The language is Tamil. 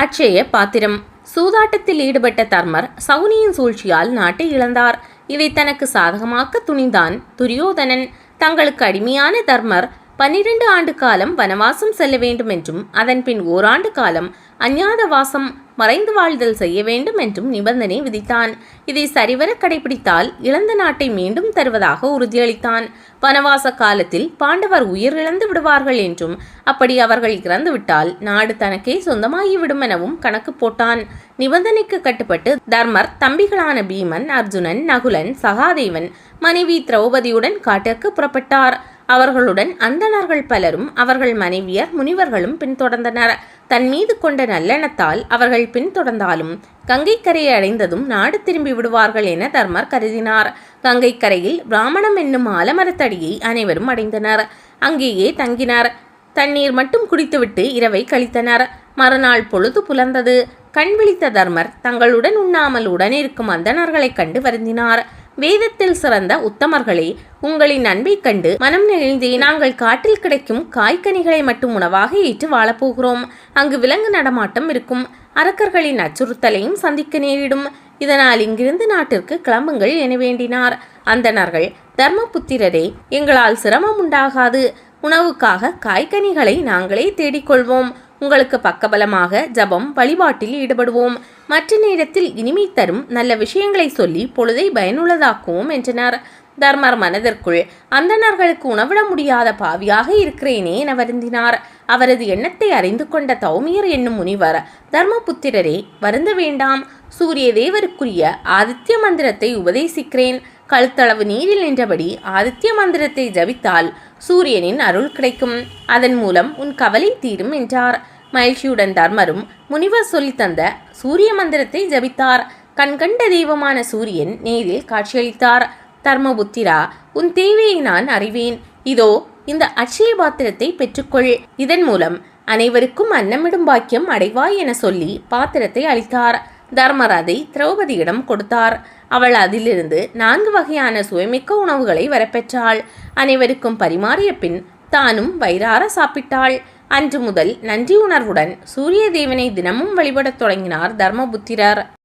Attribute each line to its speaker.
Speaker 1: அட்சய பாத்திரம். சூதாட்டத்தில் ஈடுபட்ட தர்மர் சகுனியின் சூழ்ச்சியால் நாட்டை இழந்தார். இதை தனக்கு சாதகமாக்க துணிந்தான் துரியோதனன். தங்களுக்கு அடிமையான தர்மர் 12 ஆண்டு காலம் வனவாசம் செல்ல வேண்டும் என்றும் அதன்பின் ஓராண்டு காலம் அஞ்ஞாத வாசம் மறைந்து வாழ்தல் செய்ய வேண்டும் என்றும் நிபந்தனை விதித்தான். இதை சரிவர கடைபிடித்தால் இழந்த நாட்டை மீண்டும் தருவதாக உறுதியளித்தான். வனவாச காலத்தில் பாண்டவர் உயிர் இழந்து விடுவார்கள் என்றும் அப்படி அவர்கள் இறந்துவிட்டால் நாடு தனக்கே சொந்தமாகிவிடும் எனவும் கணக்கு போட்டான். நிபந்தனைக்கு கட்டுப்பட்டு தர்மர் தம்பிகளான பீமன், அர்ஜுனன், நகுலன், சகாதேவன், மனைவி திரௌபதியுடன் காட்டிற்கு புறப்பட்டார். அவர்களுடன் அந்தணர்கள் பலரும் அவர்கள் மனைவியர் முனிவர்களும் பின்தொடர்ந்தனர். தன் மீது கொண்ட நல்லெண்ணத்தால் அவர்கள் பின்தொடர்ந்தாலும் கங்கைக்கரையை அடைந்ததும் நாடு திரும்பி விடுவார்கள் என தர்மர் கருதினார். கங்கைக்கரையில் பிராமணம் என்னும் ஆலமரத்தடியை அனைவரும் அடைந்தனர். அங்கேயே தங்கினர். தண்ணீர் மட்டும் குடித்துவிட்டு இரவை கழித்தனர். மறுநாள் பொழுது புலர்ந்தது. கண் விழித்த தர்மர் தங்களுடன் உண்ணாமல் உடனிருக்கும் அந்தணர்களைக் கண்டு வருந்தினார். வேதத்தில் சிறந்த உத்தமர்களே, உங்களின் அன்பை கண்டு மனம் நெகிழ்ந்தே நாங்கள் காட்டில் கிடைக்கும் காய்கனிகளை மட்டும் உணவாக ஏற்று வாழப்போகிறோம். அங்கு விலங்கு நடமாட்டம் இருக்கும். அரக்கர்களின் அச்சுறுத்தலையும் சந்திக்க நேரிடும். இதனால் இங்கிருந்து நாட்டிற்கு கிளம்புங்கள் என வேண்டினார். அந்தணர்கள், தர்மபுத்திரரே, எங்களால் சிரமம் உண்டாகாது. உணவுக்காக காய்கனிகளை நாங்களே தேடிக்கொள்வோம். உங்களுக்கு பக்கபலமாக ஜபம் வழிபாட்டில் ஈடுபடுவோம். மற்ற நேரத்தில் இனிமை தரும் நல்ல விஷயங்களை சொல்லி பொழுதை பயனுள்ளதாக்குவோம் என்றனர். தர்மர் மனதிற்குள், அந்தணர்களுக்கு உணவிட முடியாத பாவியாக இருக்கிறேனே என வருந்தினார். அவரது எண்ணத்தை அறிந்து கொண்ட தௌமியர் என்னும் முனிவர், தர்மபுத்திரரே, வருந்த வேண்டாம். சூரிய தேவருக்குரிய ஆதித்ய மந்திரத்தை உபதேசிக்கிறேன். கழுத்தளவு நீரில் நின்றபடி ஆதித்ய மந்திரத்தை ஜபித்தால் சூரியனின் அருள் கிடைக்கும். அதன் மூலம் உன் கவலை தீரும் என்றார். மகிழ்ச்சியுடன் தர்மரும் முனிவர் சொல்லி தந்த சூரிய மந்திரத்தை ஜபித்தார். கண்கண்ட தெய்வமான சூரியன் நேரில் காட்சியளித்தார். தர்மபுத்திரா, உன் தேவையை நான் அறிவேன். இதோ இந்த அட்சய பாத்திரத்தை பெற்றுக்கொள். இதன் மூலம் அனைவருக்கும் அன்னமிடும் பாக்கியம் அடைவாய் என சொல்லி பாத்திரத்தை அளித்தார். தர்மர் அதை திரௌபதியிடம் கொடுத்தார். அவள் அதிலிருந்து 4 வகையான சுவைமிக்க உணவுகளை வரப்பெற்றாள். அனைவருக்கும் பரிமாறிய பின் தானும் வயிறார சாப்பிட்டாள். அன்று முதல் நன்றி உணர்வுடன் சூரிய தேவனை தினமும் வழிபடத் தொடங்கினார் தர்மபுத்திரர்.